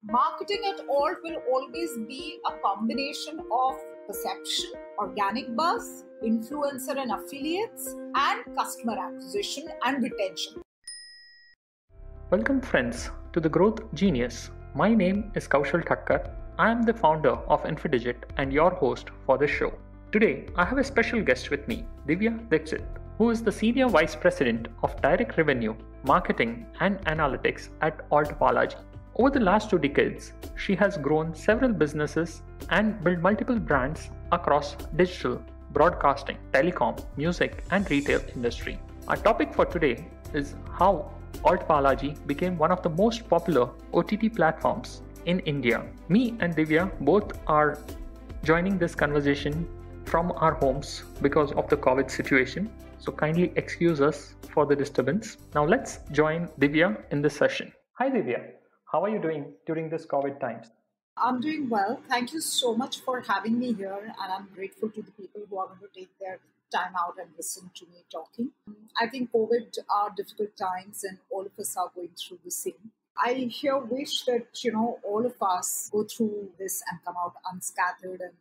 Marketing at Alt will always be a combination of perception, organic buzz, influencer and affiliates, and customer acquisition and retention. Welcome friends to The Growth Genius. My name is Kaushal Thakkar. I am the founder of Infidigit and your host for this show. Today, I have a special guest with me, Divya Dixit, who is the Senior Vice President of Direct Revenue, Marketing and Analytics at ALTBalaji. Over the last 2 decades, she has grown several businesses and built multiple brands across digital, broadcasting, telecom, music, and retail industry. Our topic for today is how ALTBalaji became one of the most popular OTT platforms in India. Me and Divya both are joining this conversation from our homes because of the COVID situation. So kindly excuse us for the disturbance. Now let's join Divya in this session. Hi Divya, how are you doing during this COVID times? I'm doing well. Thank you so much for having me here, and I'm grateful to the people who are going to take their time out and listen to me talking. I think COVID are difficult times, and all of us are going through the same. I here wish that all of us go through this and come out unscattered and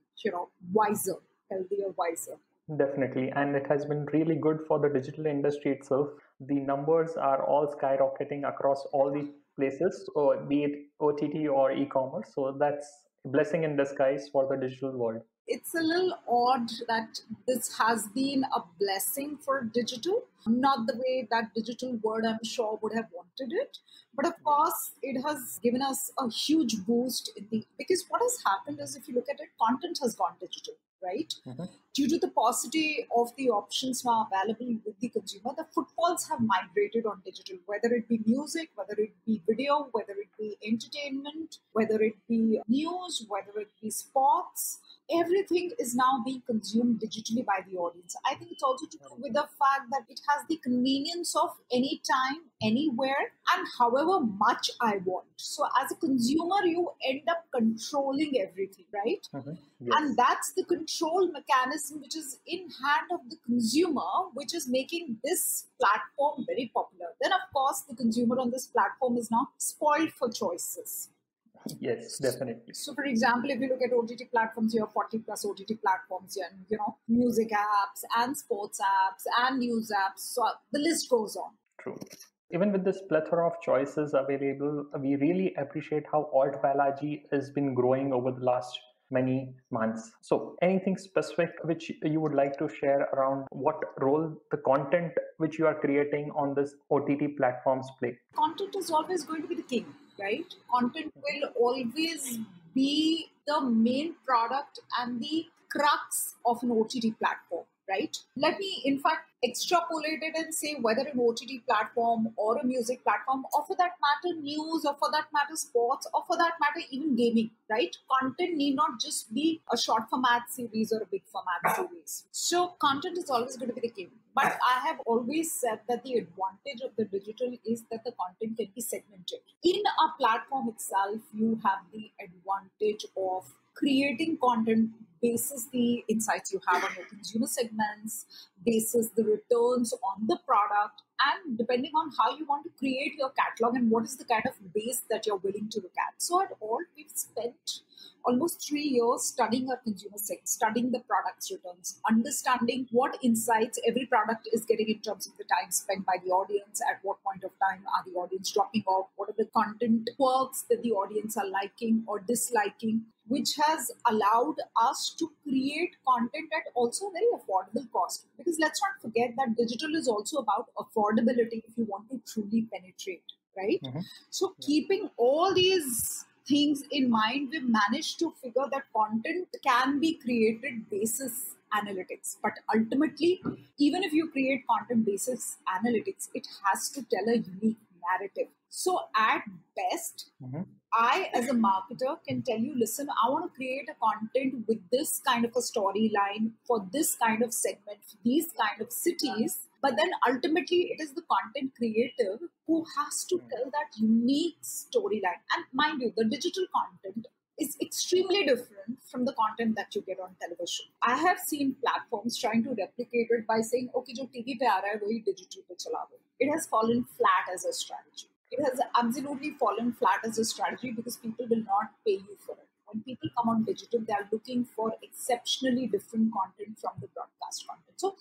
wiser, healthier, wiser. Definitely, and it has been really good for the digital industry itself. The numbers are all skyrocketing across all the places, so be it OTT or e-commerce. So that's a blessing in disguise for the digital world. It's a little odd that this has been a blessing for digital, not the way that digital world I'm sure would have wanted it. But of course, it has given us a huge boost because what has happened is, if you look at it, content has gone digital, right? Mm-hmm. Due to the paucity of the options now available with the consumer, the footfalls have migrated on digital, whether it be music, whether it be video, whether it be entertainment, whether it be news, whether it be sports. Everything is now being consumed digitally by the audience. I think it's also to do with the fact that it has the convenience of anytime, anywhere, and however much I want. So as a consumer, you end up controlling everything, right? Mm-hmm. Yes. And that's the control mechanism which is in hand of the consumer, which is making this platform very popular. Then, of course, the consumer on this platform is now spoiled for choices. Yes, definitely. So, for example, if you look at OTT platforms, you have 40 plus OTT platforms, and music apps and sports apps and news apps. So the list goes on. True. Even with this plethora of choices available, we really appreciate how ALTBalaji has been growing over the last many months. So anything specific which you would like to share around what role the content which you are creating on this OTT platforms play? Content is always going to be the king, right? Content will always be the main product and the crux of an OTT platform, right? Let me, in fact, extrapolate it and say whether an OTT platform or a music platform, or for that matter, news, or for that matter, sports, or for that matter, even gaming, right? Content need not just be a short format series or a big format series. So content is always going to be the king. But I have always said that the advantage of the digital is that the content can be segmented. In a platform itself, you have the advantage of creating content basis the insights you have on your consumer segments, basis the returns on the product, and depending on how you want to create your catalog and what is the kind of base that you're willing to look at. So at Alt, we've spent almost 3 years studying our consumer segment, studying the product's returns, understanding what insights every product is getting in terms of the time spent by the audience, at what point of time are the audience dropping off, what are the content quirks that the audience are liking or disliking, which has allowed us to create content at also a very affordable cost. Because let's not forget that digital is also about affordability if you want to truly penetrate, right? Mm-hmm. So keeping all these things in mind, we've managed to figure that content can be created basis analytics. But ultimately, even if you create content basis analytics, it has to tell a unique narrative. So at best, I, as a marketer, can tell you, listen, I want to create a content with this kind of a storyline for this kind of segment, for these kind of cities. But then ultimately, it is the content creator who has to tell that unique storyline. And mind you, the digital content is extremely different from the content that you get on television. I have seen platforms trying to replicate it by saying, okay, jo TV pe aa raha hai, wahi digital pe chala do. It has fallen flat as a strategy. It has absolutely fallen flat as a strategy because people will not pay you for it. When people come on digital, they are looking for exceptionally different content from the broadcast content. So,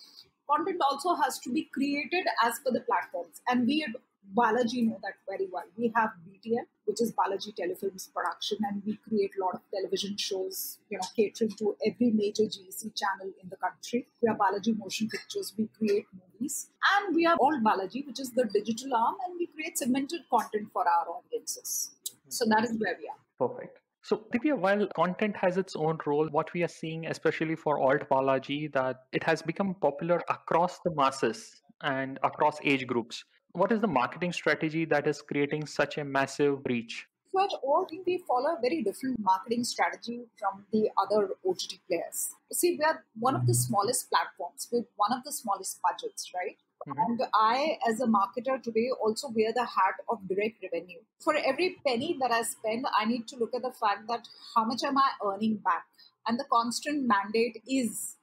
content also has to be created as per the platforms. And we at Balaji know that very well. We have BTM, which is Balaji Telefilms Production, and we create a lot of television shows, catering to every major GEC channel in the country. We are Balaji Motion Pictures, we create movies. And we are ALTBalaji, which is the digital arm, and we create segmented content for our audiences. So that is where we are. Perfect. So, Divya, while content has its own role, what we are seeing, especially for ALTBalaji, that it has become popular across the masses and across age groups. What is the marketing strategy that is creating such a massive reach? So at all, we follow a very different marketing strategy from the other OTT players. You see, we are one of the smallest platforms with one of the smallest budgets, right? And I, as a marketer today, also wear the hat of direct revenue. For every penny that I spend, I need to look at the fact that how much am I earning back? And the constant mandate is,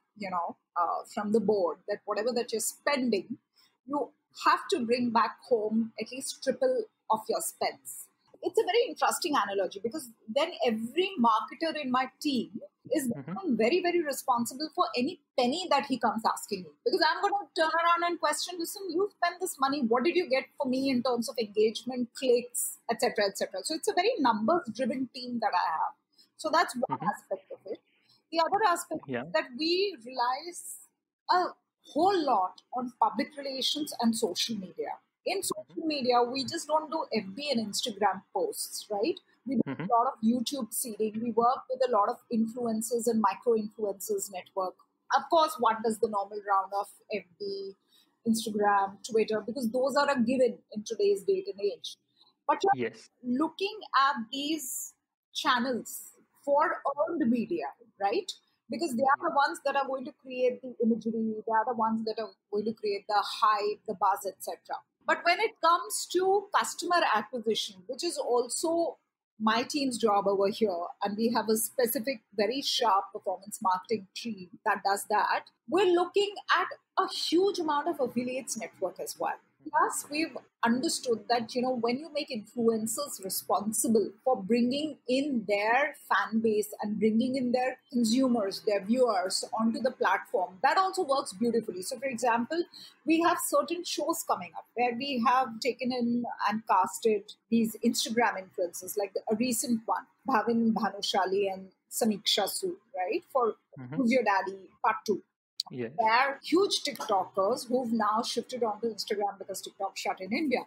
from the board that whatever that you're spending, you have to bring back home at least triple of your spends. It's a very interesting analogy because then every marketer in my team is very, very responsible for any penny that he comes asking me. Because I'm going to turn around and question, listen, you spent this money. What did you get for me in terms of engagement, clicks, etc., etc.? So it's a very numbers-driven team that I have. So that's one aspect of it. The other aspect is that we realize a whole lot on public relations and social media. In social media, we just don't do FB and Instagram posts, right? We do a lot of YouTube seeding. We work with a lot of influencers and micro-influencers network. Of course, one does the normal round of FB, Instagram, Twitter, because those are a given in today's date and age. But you're looking at these channels for earned media, right? Because they are the ones that are going to create the imagery, they are the ones that are going to create the hype, the buzz, etc. But when it comes to customer acquisition, which is also my team's job over here, and we have a specific, very sharp performance marketing team that does that, we're looking at a huge amount of affiliates network as well. Plus, we've understood that, when you make influencers responsible for bringing in their fan base and bringing in their consumers, their viewers onto the platform, that also works beautifully. So, for example, we have certain shows coming up where we have taken in and casted these Instagram influencers, like a recent one, Bhavin Bhanushali and Samiksha Sood, right? For Who's Your Daddy, Part 2. Yes. They are huge TikTokers who've now shifted onto Instagram because TikTok shut in India.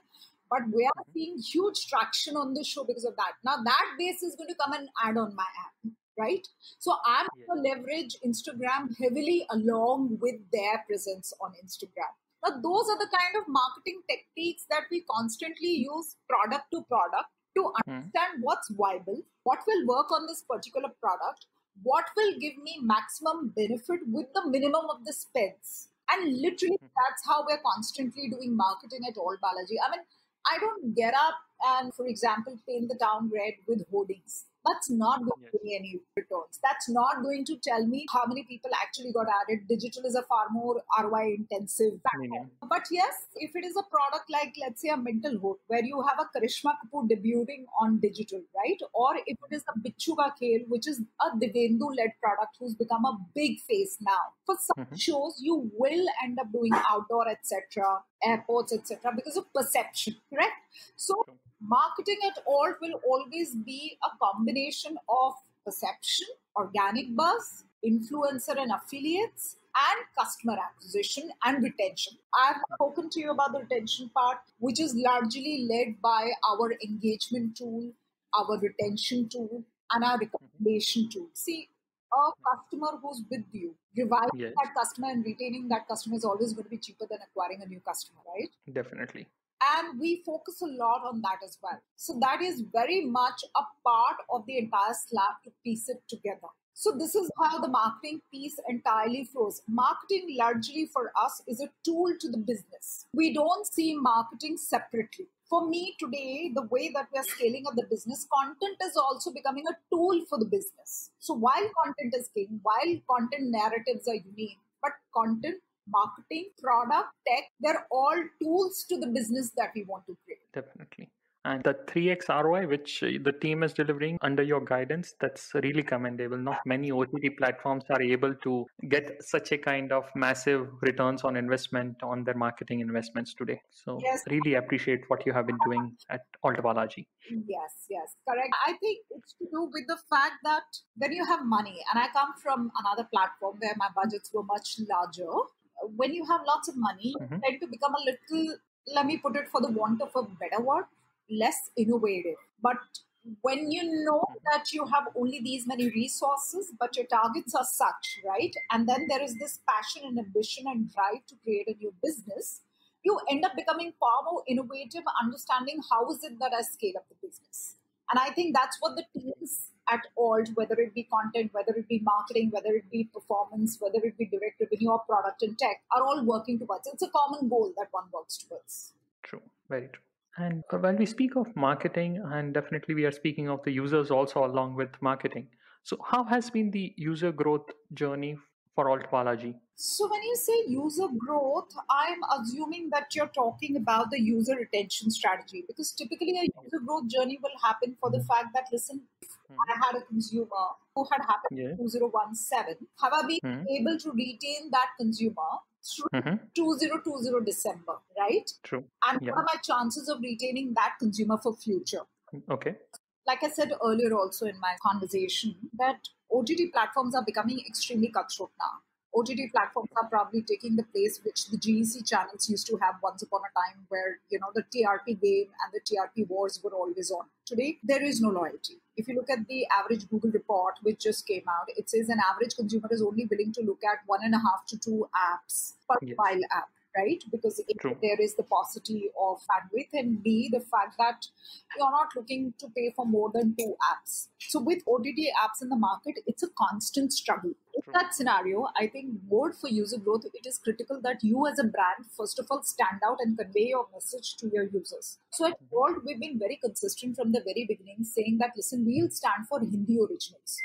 But we are seeing huge traction on this show because of that. Now that base is going to come and add on my app, right? So I'm going to leverage Instagram heavily along with their presence on Instagram. Now those are the kind of marketing techniques that we constantly use product to product to understand what's viable, what will work on this particular product, what will give me maximum benefit with the minimum of the spends. And literally, that's how we're constantly doing marketing at ALTBalaji. I mean, I don't get up and, for example, paint the town red with hoardings. That's not going to give me any returns. That's not going to tell me how many people actually got added. Digital is a far more ROI intensive platform. But yes, if it is a product like, let's say, a mental hood, where you have a Karishma Kapoor debuting on digital, right? Or if it is a Bichu Ka Khel, which is a Divendu-led product who's become a big face now. For some shows, you will end up doing outdoor, etc., airports, etc., because of perception, correct? So, marketing at all will always be a combination of perception, organic buzz, influencer and affiliates, and customer acquisition and retention. I've spoken to you about the retention part, which is largely led by our engagement tool, our retention tool, and our recommendation tool. See, a customer who's with you, reviving that customer and retaining that customer is always going to be cheaper than acquiring a new customer, right? Definitely. And we focus a lot on that as well. So that is very much a part of the entire slab to piece it together. So this is how the marketing piece entirely flows. Marketing largely for us is a tool to the business. We don't see marketing separately. For me today, the way that we are scaling up the business, content is also becoming a tool for the business. So while content is king, while content narratives are unique, but content, marketing, product, tech, they're all tools to the business that we want to create. Definitely. And the 3x ROI, which the team is delivering under your guidance, that's really commendable. Not many OTT platforms are able to get such a kind of massive returns on investment on their marketing investments today. So Yes. really appreciate what you have been doing at ALTBalaji. Yes, correct. I think it's to do with the fact that when you have money, and I come from another platform where my budgets were much larger, when you have lots of money, you Mhm. tend to become a little, let me put it for the want of a better word, less innovative. But when you know that you have only these many resources, but your targets are such, right? And then there is this passion and ambition and drive to create a new business, you end up becoming far more innovative, understanding how is it that I scale up the business. And I think that's what the teams at Alt, whether it be content, whether it be marketing, whether it be performance, whether it be direct revenue or product and tech, are all working towards. It's a common goal that one works towards. True, very true. And when we speak of marketing, and definitely we are speaking of the users also along with marketing. So how has been the user growth journey for ALTBalaji? So when you say user growth, I'm assuming that you're talking about the user retention strategy, because typically a user growth journey will happen for the fact that, listen, I had a consumer who had happened Yeah. in 2017. Have I been Mhm. able to retain that consumer through Mhm. 2020 December, right? True. And Yeah. what are my chances of retaining that consumer for future? Okay. Like I said earlier also in my conversation, that OTT platforms are becoming extremely cutthroat now. OTT platforms are probably taking the place which the GEC channels used to have once upon a time, where the TRP game and the TRP wars were always on. Today, there is no loyalty. If you look at the average Google report which just came out, it says an average consumer is only willing to look at 1.5 to 2 apps per Yes. mobile app, right? Because True. there is the paucity of bandwidth, and B, the fact that you're not looking to pay for more than 2 apps. So with OTT apps in the market, it's a constant struggle. In True. that scenario, I think more for user growth, it is critical that you as a brand, first of all, stand out and convey your message to your users. So at World, we've been very consistent from the very beginning, saying that, listen, we'll stand for Hindi originals.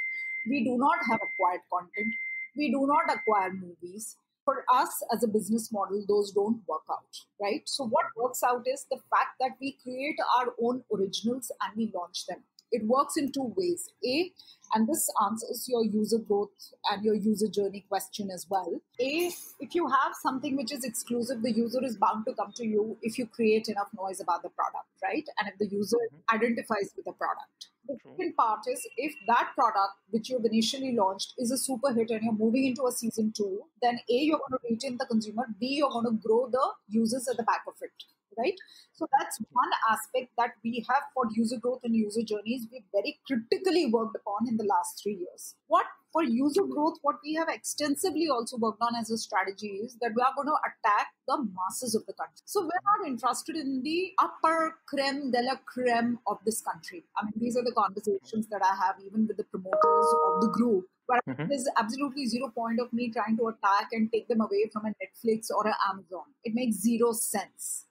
We do not have acquired content. We do not acquire movies. For us as a business model, those don't work out, right? So what works out is the fact that we create our own originals and we launch them. It works in two ways. A, and this answers your user growth and your user journey question as well. A, if you have something which is exclusive, the user is bound to come to you if you create enough noise about the product, right? And if the user identifies with the product. The second part is, if that product which you've initially launched is a super hit and you're moving into a season 2, then A, you're going to retain the consumer, B, you're going to grow the users at the back of it, right? So that's one aspect that we have for user growth and user journeys we've very critically worked upon in the last 3 years. What for user growth, what we have extensively also worked on as a strategy is that we are going to attack the masses of the country. So we're not interested in the upper creme de la creme of this country. I mean, these are the conversations that I have even with the promoters of the group. But there's absolutely 0 point of me trying to attack and take them away from a Netflix or an Amazon. It makes 0 sense,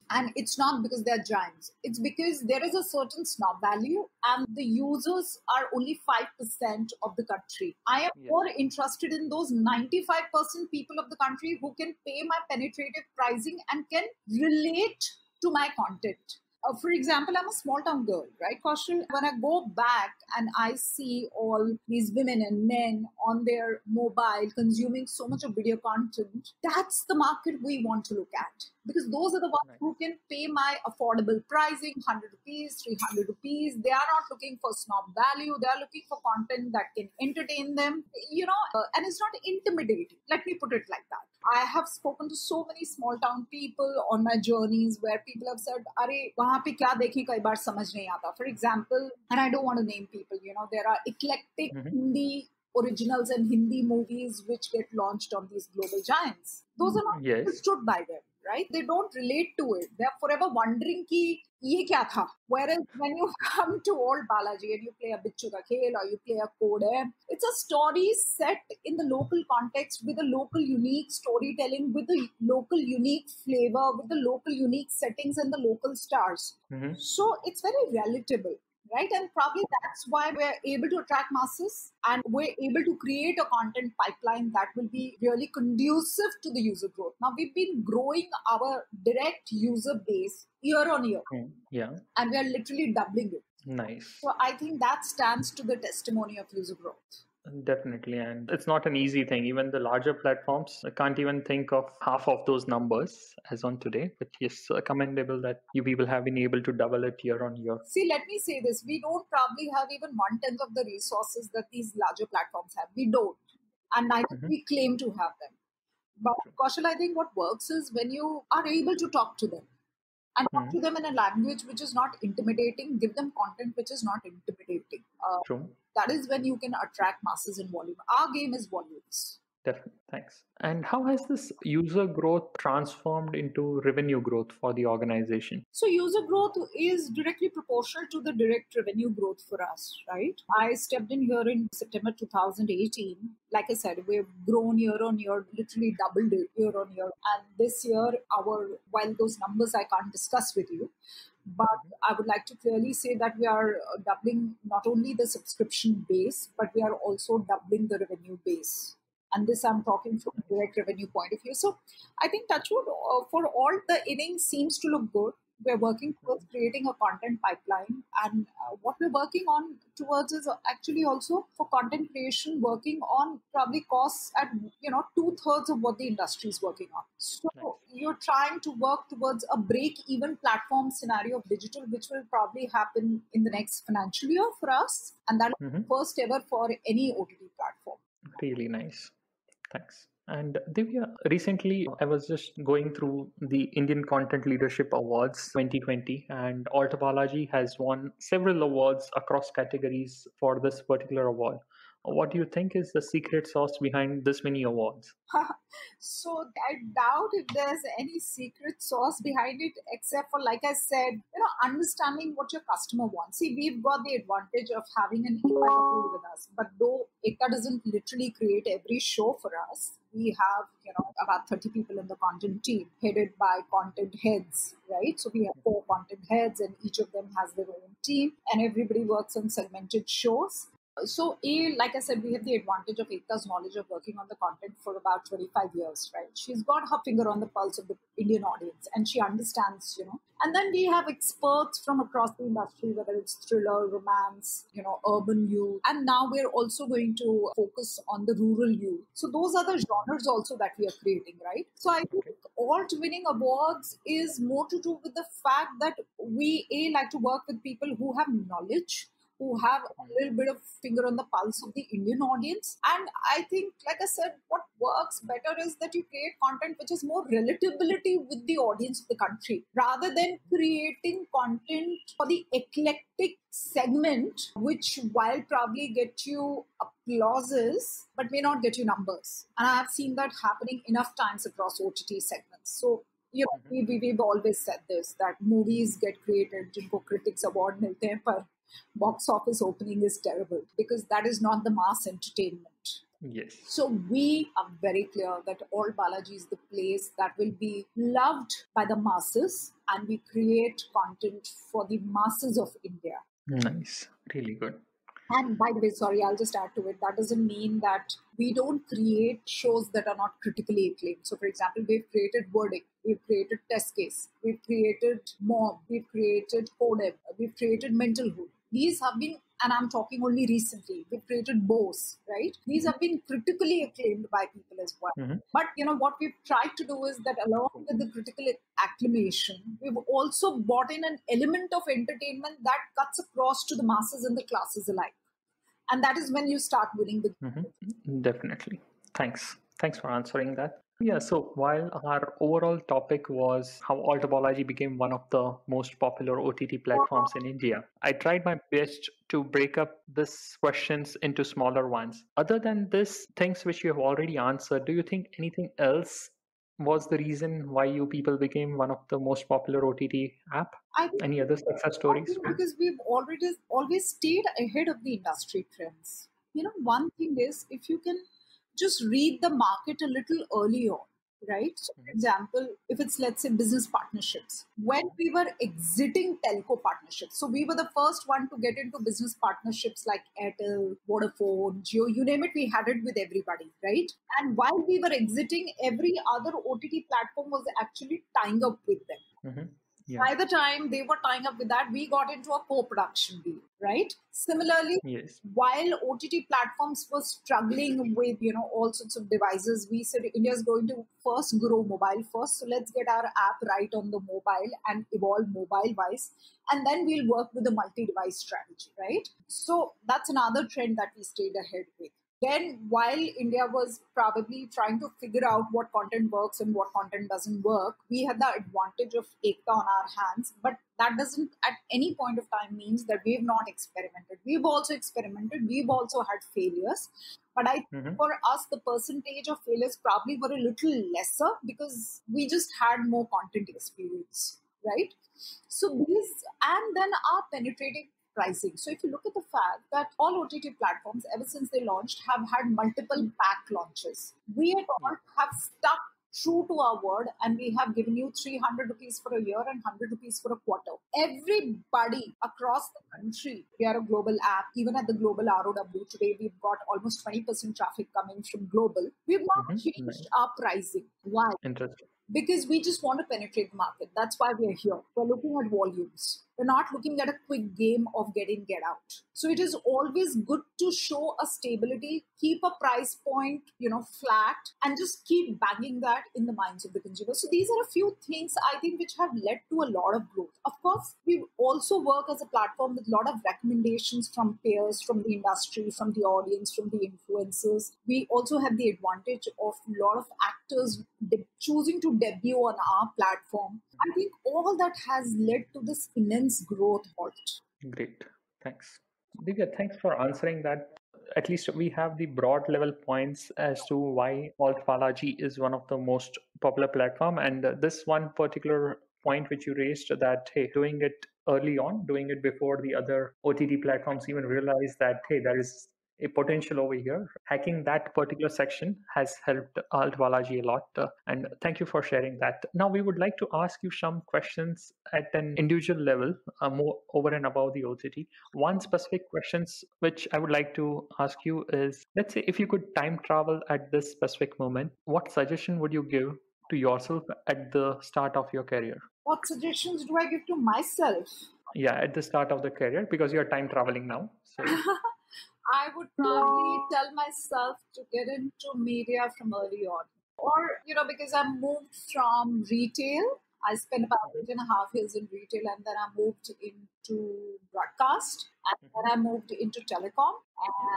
And it's not because they're giants. It's because there is a certain snob value and the users are only 5% of the country. I am more interested in those 95% people of the country who can pay my penetrative pricing and can relate to my content. For example, I'm a small town girl, right, Kaushal? When I go back and I see all these women and men on their mobile consuming so much of video content, that's the market we want to look at. Because those are the ones who can pay my affordable pricing, 100 rupees, 300 rupees. They are not looking for snob value. They are looking for content that can entertain them, and it's not intimidating. Let me put it like that. I have spoken to so many small town people on my journeys where people have said, "Arey, wahan pe kya dekhe kai baar samajh nahi aata." For example, and I don't want to name people, there are eclectic Hindi originals and Hindi movies which get launched on these global giants. Those are not understood by them, right? They don't relate to it. They're forever wondering ki ye kya tha. Whereas when you come to ALTBalaji and you play a Bichu Ka Khel or you play a Code Hai, it's a story set in the local context with a local unique storytelling, with a local unique flavor, with the local unique settings and the local stars. So it's very relatable. right? And probably that's why we're able to attract masses and we're able to create a content pipeline that will be really conducive to the user growth. Now, we've been growing our direct user base year on year, Yeah. and we are literally doubling it. Nice. So I think that stands to the testimony of user growth. Definitely. And it's not an easy thing. Even the larger platforms can't even think of half of those numbers as on today. But yes, commendable that you people have been able to double it year on year. See, let me say this. We don't probably have even 1/10 of the resources that these larger platforms have. We don't. And neither we claim to have them. But Kaushal, I think what works is when you are able to talk to them and talk to them in a language which is not intimidating, give them content which is not intimidating. True. That is when you can attract masses in volume. Our game is volumes. Definitely. Thanks. And how has this user growth transformed into revenue growth for the organization? So user growth is directly proportional to the direct revenue growth for us, right? I stepped in here in September 2018. Like I said, we've grown year on year, literally doubled it year on year. And this year, while those numbers I can't discuss with you, but I would like to clearly say that we are doubling not only the subscription base, but we are also doubling the revenue base. And this I'm talking from a direct revenue point of view. So I think Touchwood, for all the innings seems to look good. We're working towards creating a content pipeline. And what we're working on towards is actually also for content creation, working on probably costs at 2/3 of what the industry is working on. So you're trying to work towards a break-even platform scenario of digital, which will probably happen in the next financial year for us. And that is the first ever for any OTT platform. Really nice. Thanks. And Divya, recently I was just going through the Indian Content Leadership Awards 2020, and ALTBalaji has won several awards across categories for this particular award. What do you think is the secret sauce behind this many awards? So I doubt if there's any secret sauce behind it, except for, like I said, understanding what your customer wants. See, we've got the advantage of having an Ekta tool with us, but though Ekta doesn't literally create every show for us, we have, about 30 people in the content team headed by content heads, right? So we have 4 content heads and each of them has their own team and everybody works on segmented shows. So, like I said, we have the advantage of Ekta's knowledge of working on the content for about 25 years, right? She's got her finger on the pulse of the Indian audience and she understands, And then we have experts from across the industry, whether it's thriller, romance, urban youth. And now we're also going to focus on the rural youth. So those are the genres also that we are creating, right? So I think Alt winning awards is more to do with the fact that we, like to work with people who have knowledge, who have a little bit of finger on the pulse of the Indian audience. And I think, like I said, what works better is that you create content which is more relatability with the audience of the country, rather than creating content for the eclectic segment, which while probably get you applauses, but may not get you numbers. And I have seen that happening enough times across OTT segments. So we've always said this, that movies get created, जिनको critics award मिलते हैं, पर box office opening is terrible because that is not the mass entertainment. Yes. So we are very clear that ALTBalaji is the place that will be loved by the masses, and we create content for the masses of India. Nice. Really good. And by the way, sorry, I'll just add to it. That doesn't mean that we don't create shows that are not critically acclaimed. So, for example, we've created Verdict, we've created Test Case, we've created Mob, we've created Codem, we've created Mentalhood. These have been, and I'm talking only recently, we've created Bose, right? These have been critically acclaimed by people as well. But, what we've tried to do is that along with the critical acclamation, we've also brought in an element of entertainment that cuts across to the masses and the classes alike. And that is when you start winning the Definitely. Thanks for answering that. Yeah, so while our overall topic was how ALTBalaji became one of the most popular OTT platforms in India, I tried my best to break up these questions into smaller ones. Other than this, things which you have already answered, do you think anything else was the reason why you people became one of the most popular OTT app? Any other success stories? Because we've always stayed ahead of the industry trends. One thing is, if you can just read the market a little earlier, right? So, for example, if it's, let's say, business partnerships, when we were exiting telco partnerships, so we were the first one to get into business partnerships like Airtel, Vodafone, Jio, you name it, we had it with everybody, right? And while we were exiting, every other OTT platform was actually tying up with them. Mm-hmm. Yeah. By the time they were tying up with that, we got into a co-production deal, right? Similarly, Yes. while OTT platforms were struggling with, all sorts of devices, we said India is going to first grow mobile first. So let's get our app right on the mobile and evolve mobile wise. And then we'll work with the multi-device strategy, right? So that's another trend that we stayed ahead with. Then, while India was probably trying to figure out what content works and what content doesn't work, we had the advantage of ekta on our hands. But that doesn't at any point of time means that we've not experimented. We've also experimented. We've also had failures. But I think for us, the percentage of failures probably were a little lesser because we just had more content experience, right? So these, and then our penetrating pricing. So if you look at the fact that all OTT platforms, ever since they launched, have had multiple pack launches, we at all have stuck true to our word, and we have given you 300 rupees for a year and 100 rupees for a quarter. Everybody across the country, we are a global app. Even at the global ROW today, we've got almost 20% traffic coming from global. We've not changed our pricing. Why? Interesting. Because we just want to penetrate the market. That's why we're here. We're looking at volumes. We're not looking at a quick game of get in, get out. So it is always good to show a stability, keep a price point, flat, and just keep banging that in the minds of the consumer. So these are a few things I think which have led to a lot of growth. Of course, we also work as a platform with a lot of recommendations from peers, from the industry, from the audience, from the influencers. We also have the advantage of a lot of actors choosing to debut on our platform. I think all that has led to this immense growth. Great. Thanks. Divya, thanks for answering that. At least we have the broad level points as to why ALTBalaji is one of the most popular platform. And this one particular point which you raised that, hey, doing it early on, doing it before the other OTT platforms even realize that, hey, there is a potential over here. Hacking that particular section has helped ALTBalaji a lot. And thank you for sharing that. Now we would like to ask you some questions at an individual level, more over and above the OTT. One specific questions which I would like to ask you is, let's say if you could time travel at this specific moment, what suggestion would you give to yourself at the start of your career? What suggestions do I give to myself? Yeah, at the start of the career, because you're time traveling now. So I would probably tell myself to get into media from early on. Or, because I moved from retail, I spent about 8.5 years in retail, and then I moved into broadcast, and then I moved into telecom,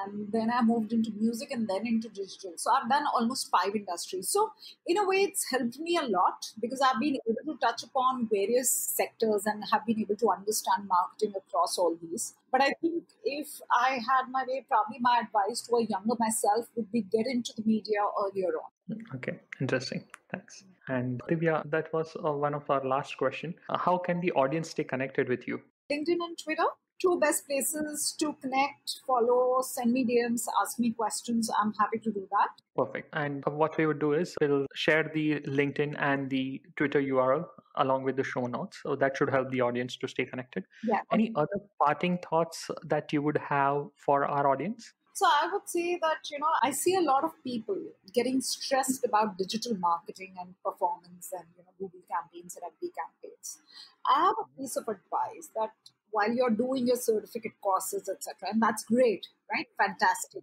and then I moved into music, and then into digital. So I've done almost 5 industries. So in a way, it's helped me a lot because I've been able to touch upon various sectors and have been able to understand marketing across all these. But I think if I had my way, probably my advice to a younger myself would be get into the media earlier on. Okay, interesting. Thanks. And Divya, that was one of our last question. How can the audience stay connected with you? LinkedIn and Twitter, 2 best places to connect, follow, send me DMs, ask me questions. I'm happy to do that. Perfect. And what we would do is we'll share the LinkedIn and the Twitter URL along with the show notes. So that should help the audience to stay connected. Yeah. Any other parting thoughts that you would have for our audience? So I would say that, I see a lot of people getting stressed about digital marketing and performance and, Google campaigns and FB campaigns. I have a piece of advice that while you're doing your certificate courses, etc., and that's great, right? Fantastic.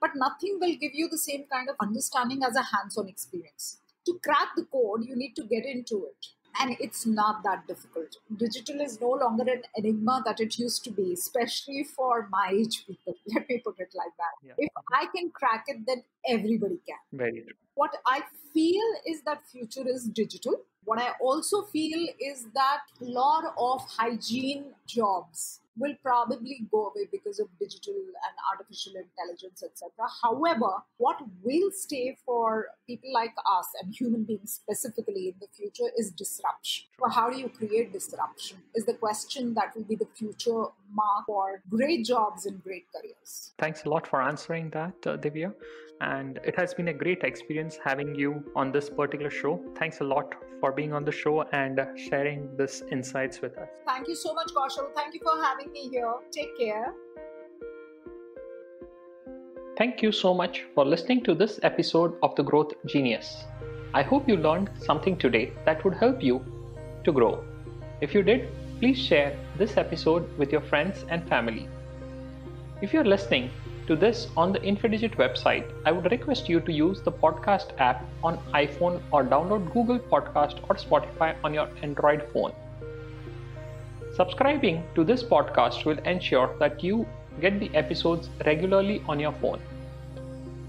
But nothing will give you the same kind of understanding as a hands-on experience. To crack the code, you need to get into it. And it's not that difficult. Digital is no longer an enigma that it used to be, especially for my age people. Let me put it like that. Yeah. If I can crack it, then everybody can. Very true. What I feel is that future is digital. What I also feel is that a lot of hygiene jobs will probably go away because of digital and artificial intelligence, etc. However, what will stay for people like us and human beings specifically in the future is disruption. So how do you create disruption is the question that will be the future mark for great jobs and great careers. Thanks a lot for answering that, Divya. And it has been a great experience having you on this particular show. Thanks a lot for being on the show and sharing this insights with us. Thank you so much, Kaushal. Thank you for having me here. Take care. Thank you so much for listening to this episode of The Growth Genius. I hope you learned something today that would help you to grow. If you did, please share this episode with your friends and family. If you're listening to this on the Infidigit website, I would request you to use the podcast app on iPhone or download Google Podcast or Spotify on your Android phone. Subscribing to this podcast will ensure that you get the episodes regularly on your phone.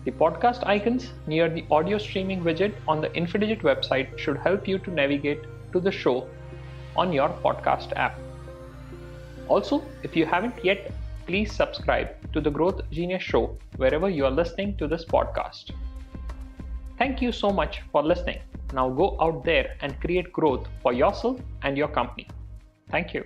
The podcast icons near the audio streaming widget on the Infidigit website should help you to navigate to the show on your podcast app. Also, if you haven't yet, please subscribe to the Growth Genius Show wherever you are listening to this podcast. Thank you so much for listening. Now go out there and create growth for yourself and your company. Thank you.